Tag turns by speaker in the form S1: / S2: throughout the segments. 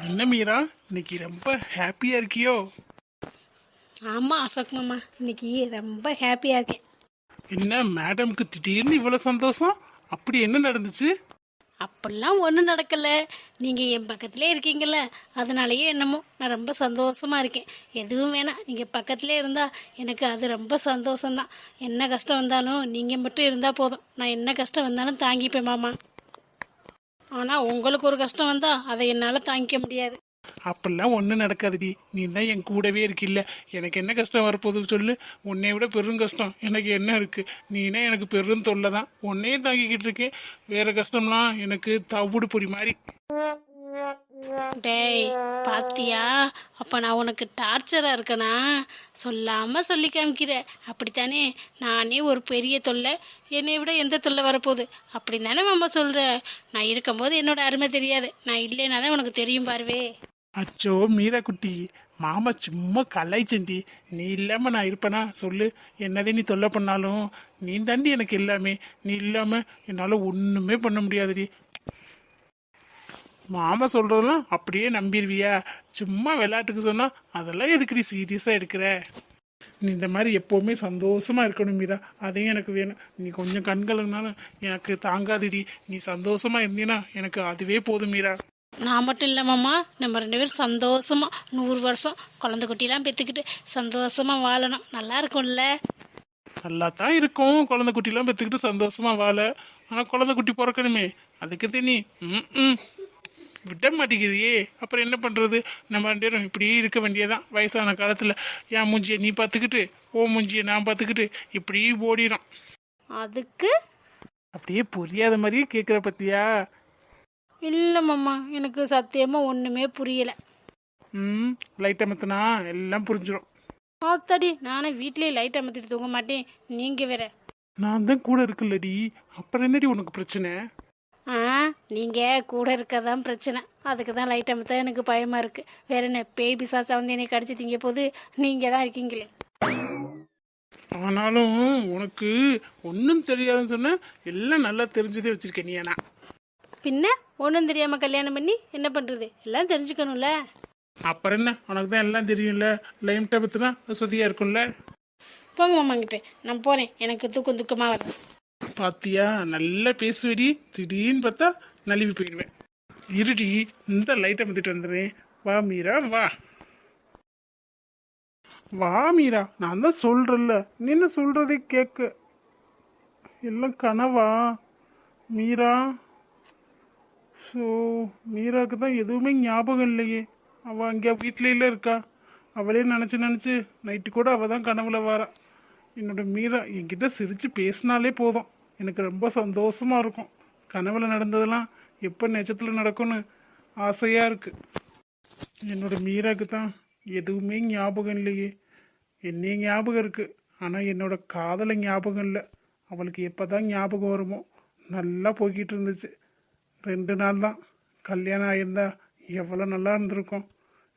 S1: என்ன மீரா, இன்னைக்கு ரொம்ப ஹாப்பியா இருக்கியோ?
S2: ஆமாம் அசோக் மாமா, இன்னைக்கு ரொம்ப ஹாப்பியாக இருக்கேன்.
S1: என்ன மேடம்க்கு திடீர்னு இவ்வளவு சந்தோஷம்? அப்படி என்ன நடந்துச்சு?
S2: அப்படிலாம் ஒன்றும் நடக்கலை. நீங்கள் என் பக்கத்திலே இருக்கீங்கள, அதனாலயே என்னமோ நான் ரொம்ப சந்தோஷமாக இருக்கேன். எதுவும் வேணாம், நீங்கள் பக்கத்திலே இருந்தால் எனக்கு அது ரொம்ப சந்தோஷம்தான். என்ன கஷ்டம் வந்தாலும் நீங்கள் மட்டும் இருந்தால் போதும், நான் என்ன கஷ்டம் வந்தாலும் தாங்கிப்பேன் மாமா. ஆனால் உங்களுக்கு ஒரு கஷ்டம் வந்தால் அதை என்னால் தாங்கிக்க முடியாது.
S1: அப்படிலாம் ஒன்றும் நடக்காதுடி. நீ தான் என் கூடவே இருக்கில்ல. எனக்கு என்ன கஷ்டம் வரப்போகுது சொல்லு? உன்னை விட பெரும் கஷ்டம் எனக்கு என்ன இருக்கு? நீனா எனக்கு பெரும் தொல்லை தான். உன்னையே தாங்கிக்கிட்டு இருக்கேன். வேற கஷ்டம்லாம் எனக்கு தவிடு பொறி மாதிரி.
S2: டேய் பாத்தியா, அப்போ நான் உனக்கு டார்ச்சராக இருக்கனா? சொல்லாமல் சொல்லி காமிக்கிற அப்படித்தானே? நானே ஒரு பெரிய தொல்லை, என்னை விட எந்த தொல்லை வரப்போகுது அப்படி தானே மாமா சொல்கிற? நான் இருக்கும்போது என்னோட அருமை தெரியாது, நான் இல்லைன்னா தான் உனக்கு தெரியும் பாருவே.
S1: அச்சோ மீரா குட்டி, மாமா சும்மா கலாய்ச்சண்டி. நீ இல்லாம நான் இருப்பேனா சொல்லு? என்னதே நீ தொல்லை பண்ணாலும் நீ தாண்டி எனக்கு எல்லாமே. நீ இல்லாம என்னால ஒண்ணுமே பண்ண முடியாதுடி. மாமா சொல்றதெல்லாம் அப்படியே நம்பிடுவியா? சும்மா விளையாட்டுக்கு சொன்னா அதெல்லாம் எதுக்குடி சீரியஸா எடுக்கிற? நீ இந்த மாதிரி எப்போவுமே சந்தோஷமா இருக்கணும் மீரா, அதையும் எனக்கு வேணும். நீ கொஞ்சம் கண்களுனாலும் எனக்கு தாங்காதுடி. நீ சந்தோஷமா இருந்தீன்னா எனக்கு அதுவே போதும் மீரா.
S2: நான் மட்டும் இல்லை மாமா, நம்ம 2 பேரும் சந்தோஷமா 100 வருஷம் குழந்தை குட்டிலாம் பெற்றுக்கிட்டு சந்தோஷமா வாழணும். நல்லா இருக்கும்ல?
S1: நல்லா தான் இருக்கும் குழந்தை குட்டிலாம் பெற்றுக்கிட்டு சந்தோஷமா வாழ. ஆனால் குழந்தை குட்டி பிறக்கணுமே, அதுக்கு நீ விட மாட்டேங்கிறியே. அப்புறம் என்ன பண்ணுறது? நம்ம 2 பேரும் இப்படி இருக்க வேண்டியதான் வயசான காலத்தில். என் மூஞ்சியை நீ பார்த்துக்கிட்டு, ஓ மூஞ்சியை நான் பார்த்துக்கிட்டு இப்படி ஓடிடும்.
S2: அதுக்கு
S1: அப்படியே புரியாத மாதிரியே கேட்குற பத்தியா?
S2: இல்லை மாமா, எனக்கு சத்தியமாக ஒன்றுமே புரியலை.
S1: லைட் அமர்த்தினா எல்லாம் புரிஞ்சிடும்.
S2: ஆத்தாடி, நானே வீட்லேயே லைட் அமர்த்திட்டு தூங்க மாட்டேன், நீங்கள் வேற.
S1: நான் தான் கூட இருக்குல்லடி, அப்புறம் என்னடி உனக்கு பிரச்சனை?
S2: நீங்கள் கூட இருக்கதான் பிரச்சனை. அதுக்கு தான் லைட் அமர்த்த எனக்கு பயமாக இருக்குது. வேற என்ன, பேய் பிசாசா வந்து என்னை கடிச்சு திங்க போது நீங்கள் தான் இருக்கீங்களே.
S1: ஆனாலும் உனக்கு ஒன்றும் தெரியாதுன்னு சொன்ன, எல்லாம் நல்லா தெரிஞ்சதே வச்சிருக்கேன் நீ. ஏன்னா
S2: பின்ன ஒன்றும் தெரியாமல் கல்யாணம் பண்ணி என்ன பண்ணுறது? எல்லாம் தெரிஞ்சுக்கணும்ல.
S1: அப்புறம் என்ன, உனக்கு தான் எல்லாம் தெரியும்ல. லைம் டபத்துனா வசதியாக இருக்கும்ல.
S2: போங்க மாமாங்கிட்ட, நான் போகிறேன். எனக்கு தூக்கம் துக்கமாக வருது.
S1: பாத்தியா, நல்லா பேசுவேடி. திடீர்னு பார்த்தா நழுவி போயிடுவேன். இருடி, இந்த லைட்டை பற்றிட்டு வந்துடுறேன். வா மீரா, வா வா மீரா. நான் தான் சொல்றேன்ல, நீ என்ன சொல்றதே கேட்க. எல்லாம் கனவா மீரா? ஸோ மீராவுக்கு தான் எதுவுமே ஞாபகம் இல்லையே. அவள் அங்கே வீட்டில இருக்கா. அவளே நினச்சி நைட்டு கூட அவள் தான் கனவுல வாரா. என்னோட மீரா என்கிட்ட சிரித்து பேசினாலே போதும், எனக்கு ரொம்ப சந்தோஷமாக இருக்கும். கனவுல நடந்ததெல்லாம் எப்போ நிஜத்தில் நடக்கும்னு ஆசையாக இருக்குது. என்னோட மீராவுக்கு தான் எதுவுமே ஞாபகம் இல்லையே. என்னைய ஞாபகம் இருக்குது, ஆனால் என்னோட காதலை ஞாபகம் இல்லை. அவளுக்கு எப்போ தான் ஞாபகம் வருமோ. நல்லா போய்கிட்டு இருந்துச்சு. 2 நாள் தான் கல்யாணம் ஆயிருந்தா எவ்வளோ நல்லா இருந்திருக்கும்.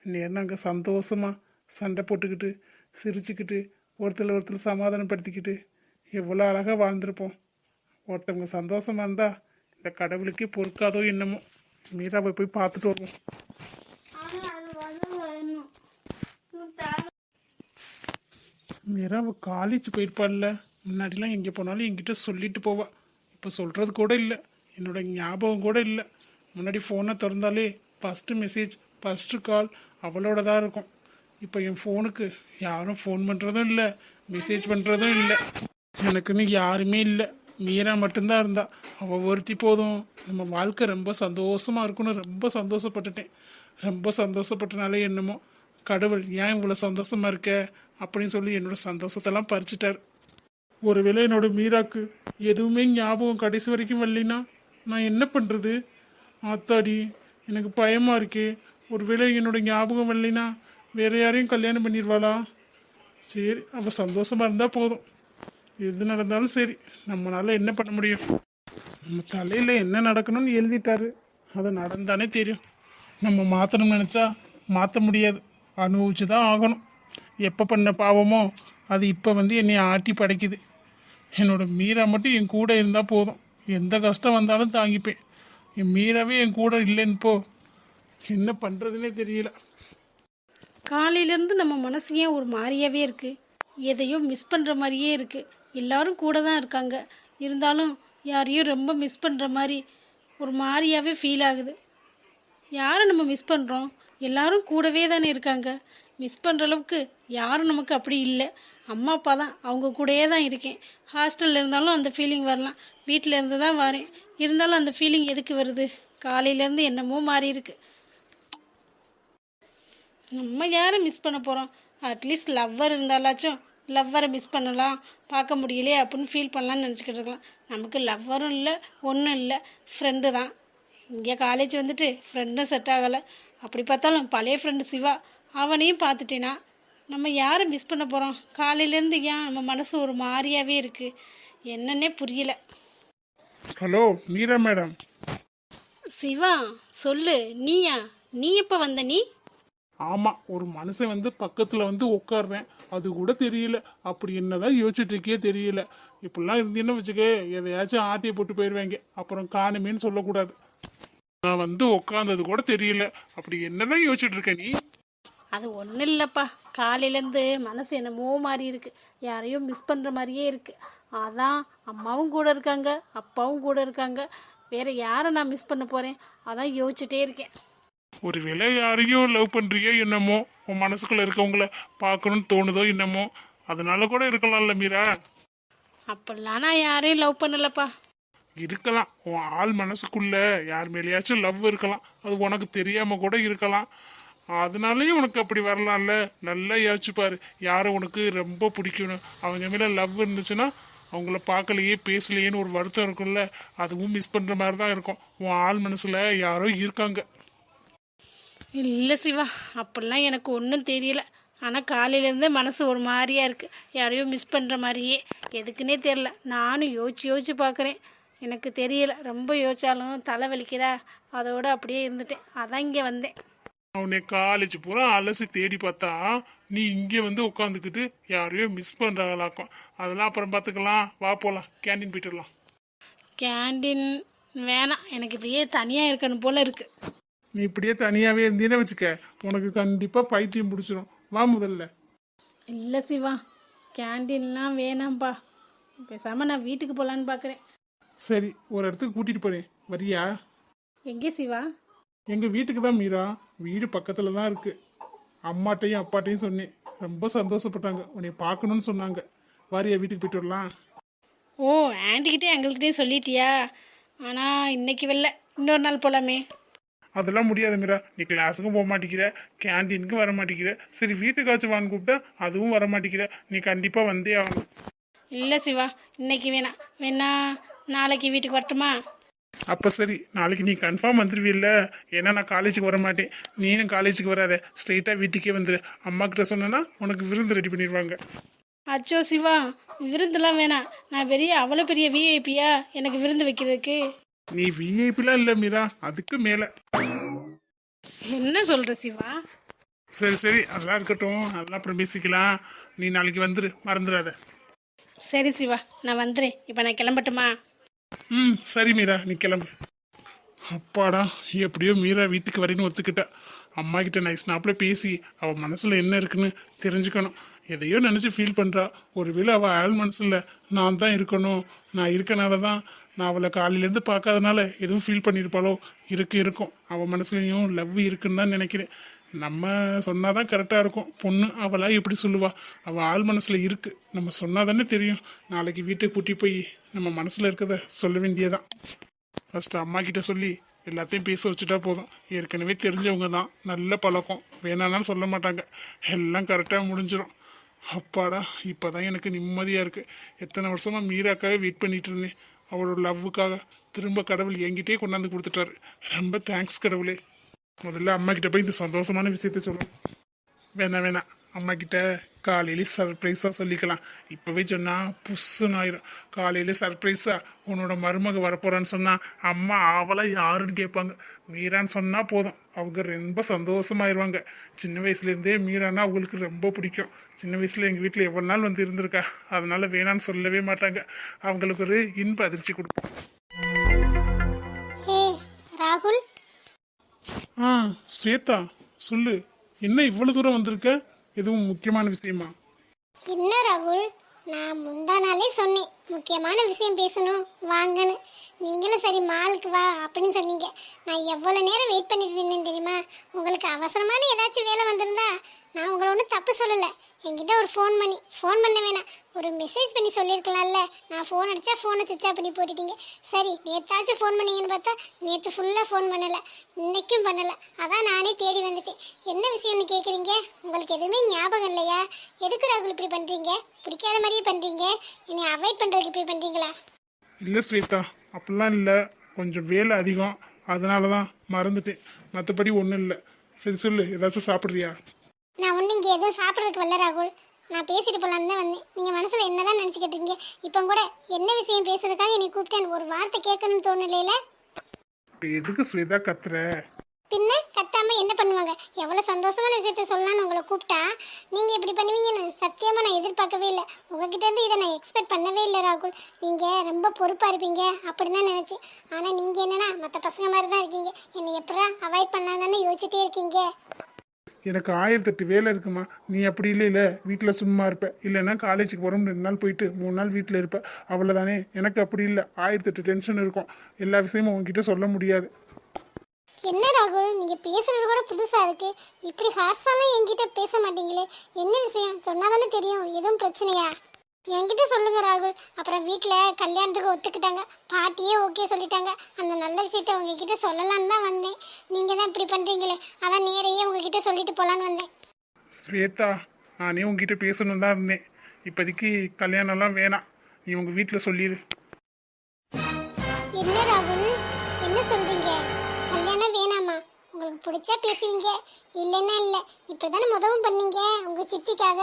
S1: நேரம் அங்கே சந்தோஷமாக சண்டை போட்டுக்கிட்டு சிரிச்சுக்கிட்டு ஒருத்தர் சமாதானப்படுத்திக்கிட்டு எவ்வளோ அழகாக வாழ்ந்திருப்போம். ஒருத்தவங்க சந்தோஷமாக இருந்தால் இந்த கடவுளுக்கே பொறுக்காதோ என்னமோ. மீராவை போய் பார்த்துட்டு வருவோம். மீராவை காலேஜ் போயிருப்பாள்ல. முன்னாடிலாம் எங்கே போனாலும் என்கிட்ட சொல்லிட்டு போவா. இப்போ சொல்கிறது கூட இல்லை, என்னோட ஞாபகம் கூட இல்லை. முன்னாடி ஃபோனை திறந்தாலே ஃபஸ்ட்டு மெசேஜ் ஃபஸ்ட்டு கால் அவளோட தான் இருக்கும். இப்போ என் ஃபோனுக்கு யாரும் ஃபோன் பண்ணுறதும் இல்லை, மெசேஜ் பண்ணுறதும் இல்லை. எனக்குன்னு யாருமே இல்லை, மீரா மட்டும்தான் இருந்தா. அவள் ஒருத்தி போதும், நம்ம வாழ்க்கை ரொம்ப சந்தோஷமாக இருக்குன்னு ரொம்ப சந்தோஷப்பட்டுட்டேன். ரொம்ப சந்தோஷப்பட்டனாலே என்னமோ கடவுள் ஏன் இவ்வளோ சந்தோஷமாக இருக்க அப்படின்னு சொல்லி என்னோட சந்தோஷத்தெல்லாம் பறிச்சிட்டார். ஒருவேளை என்னோட மீராக்கு எதுவுமே ஞாபகம் கடைசி வரைக்கும் வரலைன்னா நான் என்ன பண்ணுறது? ஆத்தாடி, எனக்கு பயமாக இருக்கே. ஒருவேளை என்னோட ஞாபகம் வரலைன்னா வேற யாரையும் கல்யாணம் பண்ணிடுவாளா? சரி, அவள் சந்தோஷமாக இருந்தால் போதும். எது நடந்தாலும் சரி, நம்மளால என்ன பண்ண முடியும்? நம்ம தலையில் என்ன நடக்கணும்னு எழுதிட்டாரு, அது நடந்தானே தெரியும். நம்ம மாற்றணும்னு நினச்சா மாற்ற முடியாது, அனுபவிச்சு தான் ஆகணும். எப்போ பண்ண பாவமோ அது இப்போ என்னை ஆட்டி படைக்குது. என்னோட மீரா மட்டும் என் கூட இருந்தால் போதும், எந்த கஷ்டம் வந்தாலும் தாங்கிப்பேன். என் மீராவே என் கூட இல்லைன்னு போ, என்ன பண்ணுறதுனே தெரியல.
S2: காலையிலேருந்து நம்ம மனசு ஏன் ஒரு மாதிரியாவே இருக்குது, எதையோ மிஸ் பண்ணுற மாதிரியே இருக்குது. எல்லாரும் கூட தான் இருக்காங்க, இருந்தாலும் யாரையும் ரொம்ப மிஸ் பண்ணுற மாதிரி ஒரு மாதிரியாவே ஃபீல் ஆகுது. யாரை நம்ம மிஸ் பண்ணுறோம்? எல்லாரும் கூடவே தானே இருக்காங்க. மிஸ் பண்ணுற அளவுக்கு யாரும் நமக்கு அப்படி இல்லை. அம்மா அப்பா தான், அவங்க கூடயே தான் இருக்கேன். ஹாஸ்டலில் இருந்தாலும் அந்த ஃபீலிங் வரலாம், வீட்டில் இருந்து தான் வரேன், இருந்தாலும் அந்த ஃபீலிங் எதுக்கு வருது? காலையிலேருந்து என்னமோ மாறி இருக்கு. நம்ம யாரை மிஸ் பண்ண போகிறோம்? அட்லீஸ்ட் லவ்வர் இருந்தாலாச்சும் லவ்வரை மிஸ் பண்ணலாம், பார்க்க முடியலையே அப்படின்னு ஃபீல் பண்ணலான்னு நினச்சிக்கிட்டு இருக்கலாம். நமக்கு லவ்வரும் இல்லை, ஒன்றும் இல்லை, ஃப்ரெண்டு தான். இங்கே காலேஜ் வந்துட்டு ஃப்ரெண்டும் செட் ஆகலை. அப்படி பார்த்தாலும் பழைய ஃப்ரெண்டு சிவா, அவனையும் பார்த்துட்டேனா. நம்ம யாரை மிஸ் பண்ண போகிறோம்? காலையிலேருந்து ஏன் நம்ம மனசு ஒரு மாதிரியாவே இருக்குது, என்னன்னே புரியல.
S1: Hello Meera madam.
S2: சிவா சொல்லு, நீயா? நீ எப்போ வந்த? நீ
S1: ஆமாம், ஒரு மனுஷன் வந்து பக்கத்தில் வந்து உட்காடுறேன், அது கூட தெரியல. அப்படி என்னதான் யோசிச்சுட்டு இருக்கே தெரியல. இப்படிலாம் இருந்தீன்னு வச்சுக்க, எதையாச்சும் ஆட்டியை போட்டு போயிடுவாங்க, அப்புறம் காணுமேன்னு சொல்லக்கூடாது. நான் வந்து உட்காந்தது கூட தெரியல. அப்படி என்னதான் யோசிச்சுட்டு இருக்க நீ?
S2: அது ஒன்றும் இல்லைப்பா, காலையிலேருந்து மனசு என்னமோ மாதிரி இருக்குது, யாரையும் மிஸ் பண்ணுற மாதிரியே இருக்குது. அதான் அம்மாவும் கூட இருக்காங்க, அப்பாவும் கூட இருக்காங்க, வேறு யாரை நான் மிஸ் பண்ண போகிறேன், அதான் யோசிச்சுட்டே இருக்கேன்.
S1: ஒரு வேளை யாரையும் லவ் பண்ணுறியோ என்னமோ, உன் மனசுக்குள்ள இருக்கவங்கள பார்க்கணும்னு தோணுதோ என்னமோ, அதனால கூட இருக்கலாம்ல மீரா.
S2: அப்படிலாம் நான் யாரையும் லவ் பண்ணலப்பா.
S1: இருக்கலாம், உன் ஆள் மனசுக்குள்ள யார் மேலேயாச்சும் லவ் இருக்கலாம், அது உனக்கு தெரியாம கூட இருக்கலாம். அதனாலயும் உனக்கு அப்படி வரலாம்ல. நல்லா யோசிச்சு பாரு, யாரை உனக்கு ரொம்ப பிடிக்கணும், அவங்க மேல லவ் இருந்துச்சுன்னா அவங்கள பார்க்கலையே பேசலையேன்னு ஒரு வருத்தம் இருக்கும்ல, அதுவும் மிஸ் பண்ற மாதிரி தான் இருக்கும். உன் ஆள் மனசுல யாரோ இருக்காங்க.
S2: இல்லை சிவா, அப்படிலாம் எனக்கு ஒன்றும் தெரியல. ஆனால் காலையிலேருந்தே மனசு ஒரு மாதிரியா இருக்குது, யாரையும் மிஸ் பண்ணுற மாதிரியே. எதுக்குன்னே தெரில, நானும் யோசிச்சு பார்க்குறேன், எனக்கு தெரியல. ரொம்ப யோசிச்சாலும் தலை வலிக்குதா, அதோட அப்படியே இருந்துட்டேன். அதான் இங்கே வந்தேன்.
S1: உன்னை காலேஜ் பூரா அலசி தேடி பார்த்தா நீ இங்கே வந்து உட்காந்துக்கிட்டு யாரையோ மிஸ் பண்ணுறாங்களாக்கும். அதெல்லாம் அப்புறம் பார்த்துக்கலாம், வா போகலாம், கேண்டீன் போயிட்டுலாம்.
S2: கேண்டீன் வேணாம், எனக்கு இப்படியே தனியாக இருக்கணும் போல இருக்குது.
S1: நீ இப்படியே தனியாகவே இருந்தீன்னு வச்சுக்க, உனக்கு கண்டிப்பாக பைத்தியம் பிடிச்சிரும். வா முதல்ல.
S2: இல்லை சிவா, கேண்டீன்லாம் வேணாம்ப்பா, பேசாமல் நான் வீட்டுக்கு போகலான்னு பார்க்குறேன்.
S1: சரி, ஒரு இடத்துக்கு கூட்டிகிட்டு போகிறேன், வரியா?
S2: எங்கே சிவா?
S1: எங்கள் வீட்டுக்கு தான் மீரா, வீடு பக்கத்தில் தான் இருக்குது. அம்மாட்டையும் அப்பாட்டையும் சொன்னேன், ரொம்ப சந்தோஷப்பட்டாங்க, உன்னை பார்க்கணுன்னு சொன்னாங்க. வாரியா, வீட்டுக்கு போயிட்டு வரலாம்.
S2: ஓ, ஆண்டிக்கிட்டே எங்கள்கிட்டே சொல்லிட்டியா? ஆனால் இன்னைக்கு வெளில, இன்னொரு நாள் போகலாமே.
S1: அதெல்லாம் முடியாது மீரா, நீ கிளாஸுக்கும் போக மாட்டேங்கிற, கேண்டீனுக்கும் வர மாட்டேங்கிற, சரி வீட்டுக்காச்சும் வான்னு கூப்பிட்டா அதுவும் வர மாட்டேங்கிற, நீ கண்டிப்பாக வந்தே ஆகணும்.
S2: இல்லை சிவா, இன்னைக்கு வேணா நாளைக்கு வீட்டுக்கு வரட்டுமா?
S1: அப்போ சரி, நாளைக்கு நீ கன்ஃபார்ம் வந்துடுவீல்ல? ஏன்னா நான் காலேஜுக்கு வர மாட்டேன், நீனும் காலேஜுக்கு வராத, ஸ்ட்ரெயிட்டாக வீட்டுக்கே வந்துடு. அம்மா கிட்ட சொன்னேன்னா உனக்கு விருந்து ரெடி பண்ணிடுவாங்க.
S2: அச்சோ சிவா, விருந்துலாம் வேணாம், நான் அவ்வளோ பெரிய விஐபியா எனக்கு விருந்து வைக்கிறதுக்கு?
S1: நீ விஐபிலாம் இல்லை மீரா, அதுக்கு மேலே.
S2: என்ன சொல்கிற சிவா?
S1: சரி சரி, அதெல்லாம் இருக்கட்டும், அதெல்லாம் அப்புறம் பேசிக்கலாம். நீ நாளைக்கு வந்துடு, மறந்துடாத.
S2: சரி சிவா, நான் வந்துடுறேன். இப்போ நான் கிளம்பட்டுமா?
S1: சரி மீரா, நீ கிளம்பு. அப்பாடா, எப்படியோ மீரா வீட்டுக்கு வரேன்னு ஒத்துக்கிட்டா. அம்மா கிட்ட நைஸ் நாப்பில் பேசி அவள் மனசில் என்ன இருக்குன்னு தெரிஞ்சுக்கணும். எதையோ நினச்சி ஃபீல் பண்ணுறா. ஒருவேளை அவள் ஆள் மனசில் நான் தான் இருக்கணும், நான் இருக்கனால தான் நான் அவளை காலையிலேருந்து பார்க்காதனால எதுவும் ஃபீல் பண்ணியிருப்பாளோ. இருக்கும், அவள் மனசுலையும் லவ் இருக்குன்னு தான் நினைக்கிறேன். நம்ம சொன்னாதான் கரெக்டாக இருக்கும். பொண்ணு அவளாக எப்படி சொல்லுவா? அவள் ஆள் மனசில் இருக்குது, நம்ம சொன்னாதானே தெரியும். நாளைக்கு வீட்டுக்கு கூட்டி போய் நம்ம மனசில் இருக்கிறத சொல்ல வேண்டியதான். ஃபஸ்ட்டு அம்மா கிட்ட சொல்லி எல்லாத்தையும் பேச வச்சுட்டா போதும். ஏற்கனவே தெரிஞ்சவங்க தான், நல்ல பழக்கம், வேணான்னு சொல்ல மாட்டாங்க. எல்லாம் கரெக்டாக முடிஞ்சிடும். அப்பாடா, இப்போ தான் எனக்கு நிம்மதியாக இருக்குது. எத்தனை வருஷமாக மீராக்காக வெயிட் பண்ணிட்டு இருந்தேன். அவளோட லவ்வுக்காக திரும்ப கடவுள் என்கிட்டே கொண்டாந்து கொடுத்துட்டாரு. ரொம்ப தேங்க்ஸ் கடவுளே. முதல்ல அம்மா கிட்ட போய் இந்த சந்தோஷமான விஷயத்த சொல்லணும். வேணாம், அம்மா கிட்ட காலையிலே சர்ப்ரைஸாக சொல்லிக்கலாம். இப்போவே சொன்னால் புஷ்ஷுன்னு ஆயிரும். காலையிலே சர்ப்ரைஸாக உன்னோட மருமக வரப்போறான்னு சொன்னால் அம்மா அவளாக யாருன்னு கேட்பாங்க. மீரான்னு சொன்னால் போதும், அவங்க ரொம்ப சந்தோஷமாயிருவாங்க. சின்ன வயசுலேருந்தே மீரானா அவங்களுக்கு ரொம்ப பிடிக்கும். சின்ன வயசில் எங்கள் வீட்டில் எவ்வளோ நாள் வந்து இருந்திருக்கா, அதனால வேணான்னு சொல்லவே மாட்டாங்க. அவங்களுக்கு ஒரு இன்ப அதிர்ச்சி கொடுப்போம்.
S3: ராகுல்,
S1: ஸ்வேதா, சொல்லு, என்ன இவ்வளவு தூரம் வந்திருக்க? எதுவும் முக்கியமான விஷயமா?
S3: என்ன ராகுல், நான் முந்தா நாளே சொன்னேன் முக்கியமான விஷயம் பேசணும் வாங்கன்னு. நீங்களும் சரி மாலுக்கு வா அப்படின்னு சொன்னீங்க. நான் எவ்வளோ நேரம் வெயிட் பண்ணிட்டு இருந்தேன் தெரியுமா? உங்களுக்கு அவசரமான ஏதாச்சும் வேலை வந்திருந்தா நான் உங்களை ஒன்றும் தப்பு சொல்லலை. என்கிட்ட ஒரு ஃபோன் பண்ண வேணாம், ஒரு மெசேஜ் பண்ணி சொல்லியிருக்கலாம்ல. நான் ஃபோன் அடித்தா ஃபோனை சுவிட்ச் ஆஃப் பண்ணி போட்டுட்டீங்க. சரி, நேற்றாச்சும் ஃபோன் பண்ணீங்கன்னு பார்த்தா நேற்று ஃபுல்லாக ஃபோன் பண்ணலை, இன்னைக்கும் பண்ணலை. அதான் நானே தேடி வந்துட்டேன். என்ன விஷயம்னு கேட்குறீங்க? உங்களுக்கு எதுவுமே ஞாபகம் இல்லையா? எதுக்கு ராகுல் இப்படி பண்ணுறீங்க? பிடிக்காத மாதிரியே பண்ணுறீங்க. என்னை அவாய்ட் பண்ணுறதுக்கு இப்படி பண்ணுறீங்களா?
S1: இல்லை ஸ்வேதா, அப்படிலாம் இல்லை. கொஞ்சம் வேலை அதிகம், அதனால தான் மறந்துட்டேன். மற்றபடி ஒன்றும் இல்லை. சரி சொல்லு, ஏதாச்சும் சாப்பிட்றியா?
S3: நான் ஒன்றும் இங்கே எதுவும் சாப்பிட்றதுக்கு வரல ராகுல். நான் பேசிட்டு போகலான்னு தான் வந்தேன். நீங்கள் மனசில் என்ன தான் நினச்சிக்கிட்டு இருக்கீங்க? இப்போ கூட என்ன விஷயம் பேசுறதுக்காக என்னை கூப்பிட்டேன், ஒரு வார்த்தை கேட்கணும்னு தோணலையில.
S1: இப்போ எதுக்கு ஸ்வேதா கத்துற?
S3: பின்ன கத்தாம என்ன பண்ணுவாங்க? எவ்வளோ சந்தோஷமான விஷயத்த சொல்லலான்னு உங்களை கூப்பிட்டா நீங்கள் இப்படி பண்ணுவீங்கன்னு சத்தியமாக நான் எதிர்பார்க்கவே இல்லை. உங்ககிட்ட இருந்து இதை நான் எக்ஸ்பெக்ட் பண்ணவே இல்லை ராகுல். நீங்கள் ரொம்ப பொறுப்பாக இருப்பீங்க அப்படின்னு தான் நினச்சேன். ஆனால் நீங்கள் என்னன்னா மற்ற பசங்க மாதிரி தான் இருக்கீங்க. என்னை எப்படா அவாய்ட் பண்ணலான்னு யோசிச்சுட்டே இருக்கீங்க.
S1: எனக்கு 1008 வேலை இருக்குமா. நீ அப்படி இல்லை வீட்டில் சும்மா இருப்ப. இல்லைன்னா காலேஜுக்கு போகிறோம் 2 நாள் போயிட்டு 3 நாள் வீட்டில் இருப்ப, அவ்வளோதானே. எனக்கு அப்படி இல்லை, 1008 டென்ஷன் இருக்கும். எல்லா விஷயமும் உங்ககிட்ட சொல்ல முடியாது.
S3: என்ன ராகுல், நீங்க பேசுறது கூட புதுசா இருக்கு. இப்படி ஹார்ஸாலாம் என்கிட்ட பேச மாட்டீங்களே, என்ன விஷயம்? சொன்னாதானே தெரியும். எதுவும் பிரச்சனையா? என்கிட்ட சொல்லுங்க ராகுல். அப்புறம் வீட்டில் கல்யாணத்துக்கு ஒத்துக்கிட்டாங்க, பாட்டியே ஓகே சொல்லிட்டாங்க. அந்த நல்ல விஷயத்த உங்ககிட்ட சொல்லலான்னு தான் வந்தேன். நீங்க தான் இப்படி பண்றீங்களே, அதான் நேரையே உங்ககிட்ட சொல்லிட்டு போலான்னு வந்தேன்.
S1: ஸ்வேதா, நானே உங்ககிட்ட பேசணும் தான் இருந்தேன். இப்போதைக்கு கல்யாணம்லாம் வேணாம், நீ உங்கள் வீட்டில் சொல்லிடு.
S3: என்ன ராகுல், என்ன சொல்றீங்க? கல்யாணம் வேணாமா? உங்களுக்கு பிடிச்சா பேசுவீங்க, இல்லைன்னா இல்லை. இப்படிதானே முதவும் பண்ணீங்க உங்க சித்திக்காக.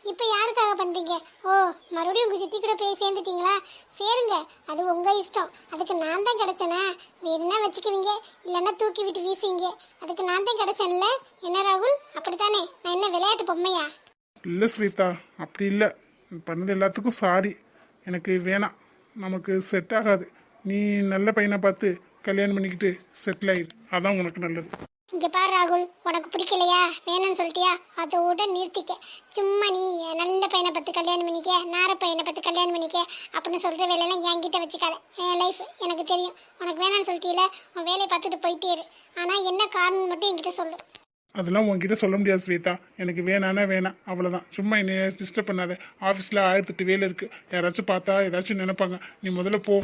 S3: இப்போ யாருக்காக பண்றீங்க? ஓ, மறுபடியும் உங்க சித்தி கூட போய் சேர்ந்துட்டீங்களா? சேருங்க, அது உங்க இஷ்டம். அதுக்கு நான் தான் கிடைச்சேனா? வேணும்னா வச்சுக்குவீங்க, இல்லைன்னா தூக்கி விட்டு வீசுவீங்க. அதுக்கு நான் தான் கிடைச்சேன்ல. என்ன ராகுல், அப்படித்தானே? நான் என்ன விளையாட்டு பொம்மையா?
S1: இல்லை ஸ்வேதா, அப்படி இல்லை. பண்ணது எல்லாத்துக்கும் சாரி. எனக்கு வேணாம், நமக்கு செட் ஆகாது. நீ நல்ல பையனை பார்த்து கல்யாணம் பண்ணிக்கிட்டு செட்டில் ஆயிடு, அதான் உனக்கு நல்லது.
S3: இங்கே பாரு ராகுல், உனக்கு பிடிக்கலையா, வேணும்னு சொல்லிட்டியா, அதோட நிறுத்திக்க. சும்மா நீ நல்ல பையனை பார்த்து கல்யாணம் பண்ணிக்க, நார பையனை பார்த்து கல்யாணம் பண்ணிக்க அப்படின்னு சொல்கிற வேலையெல்லாம் என்கிட்ட வச்சுக்காத. என் லைஃப் எனக்கு தெரியும். உனக்கு வேணான்னு சொல்லிட்டீல, உன் வேலையை பார்த்துட்டு போயிட்டே இரு. ஆனால் என்ன காரணம் மட்டும் என்கிட்ட சொல்லு.
S1: அதெல்லாம் உங்ககிட்ட சொல்ல முடியாது ஸ்வேதா. எனக்கு வேணான்னா வேணாம், அவ்வளோதான். சும்மா என்னை டிஸ்டர்ப் பண்ணாத. ஆஃபீஸில் 1008 வேலை இருக்குது. யாராச்சும் பார்த்தா ஏதாச்சும் நினைப்பாங்க. நீ முதல்ல போ.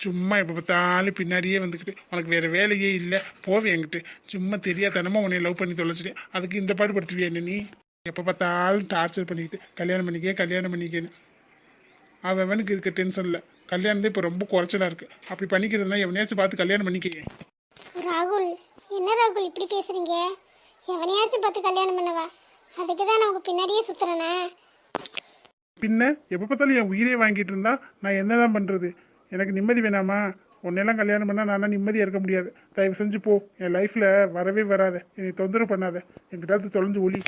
S1: சும்மா எப்போ பார்த்தாலும் பின்னாடியே வந்துக்கிட்டு உனக்கு வேறு வேலையே இல்லை, போவே என்கிட்ட. சும்மா தெரியாதனமாக உன்னை லவ் பண்ணி தொலைச்சிட்டேன், அதுக்கு இந்த பாடு படுத்துவியா என்ன? நீ எப்போ பார்த்தாலும் டார்ச்சர் பண்ணிக்கிட்டு கல்யாணம் பண்ணிக்கேன்னு அவனுக்கு இருக்க டென்ஷனில் கல்யாணம் இப்போ ரொம்ப குறைச்சலாக இருக்குது. அப்படி பண்ணிக்கிறதுனா எவனையாச்சும் பார்த்து கல்யாணம் பண்ணிக்க.
S3: ராகுல், என்ன ராகுல் இப்படி பேசுறீங்க? எவனையாச்சும் பார்த்து கல்யாணம் பண்ணவா? அதுக்கு தான் நான் உங்க பின்னாடியே சுத்துறேனா?
S1: பின்ன எப்போ பார்த்தாலும் என் உயிரே வாங்கிட்டு இருந்தா நான் என்ன தான் பண்ணுறது? எனக்கு நிம்மதி வேணாமா? உன்னெல்லாம் கல்யாணம் பண்ணால் நான் நிம்மதியாக இருக்க முடியாது. தயவு செஞ்சு போ, என் லைஃப்பில் வரவே வராத, என்னை தொந்தரவு பண்ணாத, என்கிட்ட தொலைஞ்சு ஒளி.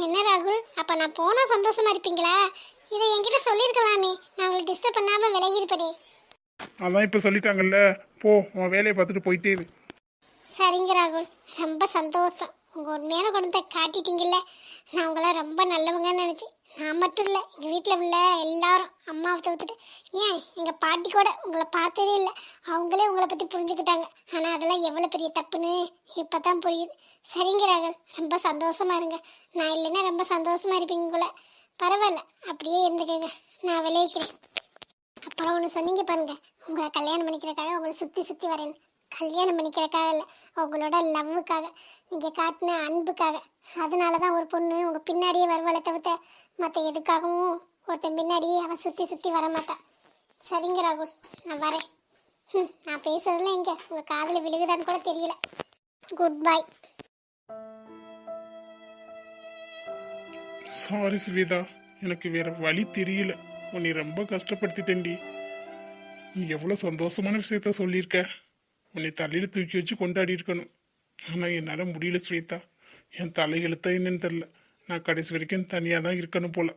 S3: என்ன ராகுல், அப்போ நான் போனால் சந்தோஷமா இருப்பீங்களா? இதை என்கிட்ட சொல்லியிருக்கலாமே, நான் உங்களை டிஸ்டர்ப் பண்ணாமல் விலகிருப்படி.
S1: அதான் இப்போ சொல்லிட்டாங்கல்ல, போ, உன் வேலையை பார்த்துட்டு போயிட்டே இரு.
S3: சரிங்க ராகுல், ரொம்ப சந்தோஷம். உங்கள் உண்மையான குணத்தை காட்டிட்டீங்கல்ல. நான் உங்களை ரொம்ப நல்லவங்கன்னு நினச்சேன். நான் மட்டும் இல்லை, எங்கள் வீட்டில் உள்ள எல்லாரும், அம்மாவை தவிர்த்துட்டு, ஏன் எங்கள் பாட்டி கூட உங்களை பார்த்ததே இல்லை. அவங்களே உங்களை பற்றி புரிஞ்சுக்கிட்டாங்க. ஆனால் அதெல்லாம் எவ்வளோ பெரிய தப்புன்னு இப்போ தான் புரியுது. சரிங்க ராகுல், ரொம்ப சந்தோஷமா இருங்க. நான் இல்லைன்னா ரொம்ப சந்தோஷமா இருப்பீங்க கூட. பரவாயில்ல, அப்படியே இருந்துக்கங்க, நான் விளைவிக்கிறேன். அப்புறம் ஒன்று சொன்னீங்க பாருங்க, உங்களை கல்யாணம் பண்ணிக்கிறக்காக உங்களை சுற்றி சுற்றி வரேன்னு. கல்யாணம் பண்ணிக்கிறக்காக இல்லை, உங்களோட லவ்வுக்காக, நீங்கள் காட்டின அன்புக்காக. அதனால தான் ஒரு பொண்ணு உங்கள் பின்னாடியே வருவாளை தவிர்த்த மற்ற எதுக்காகவும் ஒருத்தன் பின்னாடியே அவன் சுற்றி சுற்றி வர மாட்டான். சரிங்க ராகுல், நான் வரேன். நான் பேசுறதுல எங்க உங்கள் காதில் விழுகுதான்னு கூட தெரியல. Good bye.
S1: சாரி ஸ்வேதா, எனக்கு வேற வழி தெரியல. உன்னை ரொம்ப கஷ்டப்படுத்திட்டேன்டி. நீ எவ்வளோ சந்தோஷமான விஷயத்த சொல்லியிருக்க. உன்னை தலையில் தூக்கி வச்சு கொண்டாடி இருக்கணும். ஆனால் என்னால் முடியல ஸ்வேதா. என் தலையெழுத்தா என்னன்னு தெரில. நான் கடைசி வரைக்கும் தனியாக தான் இருக்கணும் போல.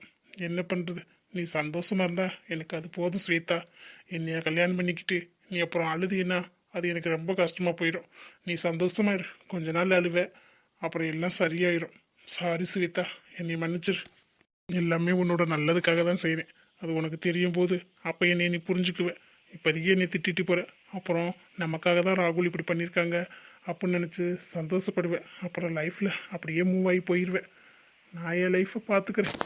S1: என்ன பண்ணுறது? நீ சந்தோஷமா இருந்தா எனக்கு அது போதும் ஸ்வேதா. என்னைய கல்யாணம் பண்ணிக்கிட்டு நீ அப்புறம் அழுதுன்னா அது எனக்கு ரொம்ப கஷ்டமாக போயிடும். நீ சந்தோஷமா இரு, கொஞ்ச நாள் அழுவ, அப்புறம் எல்லாம் சரியாயிரும். சாரி ஸ்வேதா, என்னை மன்னிச்சிரு. எல்லாமே உன்னோட நல்லதுக்காக தான் செய்கிறேன். அது உனக்கு தெரியும் போது அப்போ என்னை நீ புரிஞ்சுக்குவ. இப்போதைக்கு என்னை திட்டிட்டு போகிற, அப்புறம் நமக்காக தான் ராகுல் இப்படி பண்ணியிருக்காங்க அப்படின்னு நினச்சி சந்தோஷப்படுவேன். அப்புறம் லைஃப்பில் அப்படியே மூவ் ஆகி போயிடுவேன். நான் என் லைஃப்பை பார்த்துக்கிறேன்.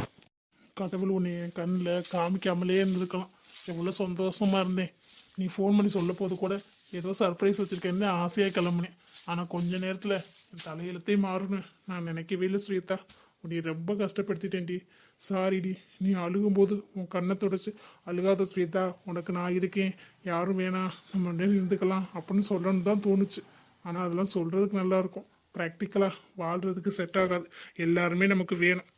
S1: கடவுள் உன்னை என் கண்ணில் காமிக்காமலே இருந்திருக்கலாம். எவ்வளோ சந்தோஷமாக இருந்தேன். நீ ஃபோன் பண்ணி சொல்ல போது கூட ஏதோ சர்ப்ரைஸ் வச்சுருக்கேன்னு ஆசையாக கிளம்புனேன். ஆனால் கொஞ்ச நேரத்தில் என் தலையெழுத்தே மாறுன்னு நான் நினைக்கவே இல்லை ஸ்வேதா. உன்னை ரொம்ப கஷ்டப்படுத்திட்டேன்டி. சாரிடி. நீ அழுகும்போது உன் கண்ணை தொடச்சி அழுகாத ஸ்வேதா, உனக்கு நான் இருக்கேன், யாரும் வேணாம், நம்ம நேரம் இருந்துக்கலாம் அப்படின்னு சொல்லணும்னு தான் தோணுச்சு. ஆனால் அதெல்லாம் சொல்கிறதுக்கு நல்லாயிருக்கும், ப்ராக்டிக்கலாக வாழ்கிறதுக்கு செட் ஆகாது. எல்லாருமே நமக்கு வேணும்.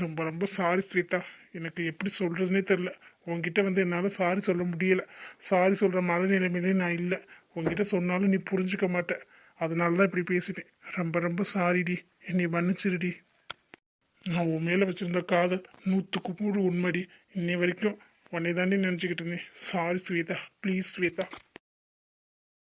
S1: ரொம்ப ரொம்ப சாரி ஸ்வேதா. எனக்கு எப்படி சொல்கிறதுனே தெரில. உங்ககிட்ட வந்து என்னால் சாரி சொல்ல முடியலை. சாரி சொல்கிற மனநிலைமையிலே நான் இல்லை. உங்ககிட்ட சொன்னாலும் நீ புரிஞ்சுக்க மாட்டேன். அதனால தான் இப்படி பேசிட்டேன். ரொம்ப ரொம்ப சாரிடி, என்னை மன்னிச்சிருடி. நான் உன் மேலே வச்சுருந்த காதல் 100% உண்மைடி. இன்னை வரைக்கும் உன்னை தாண்டி நினச்சிக்கிட்டு இருந்தேன். Sorry Shweta, please Shweta.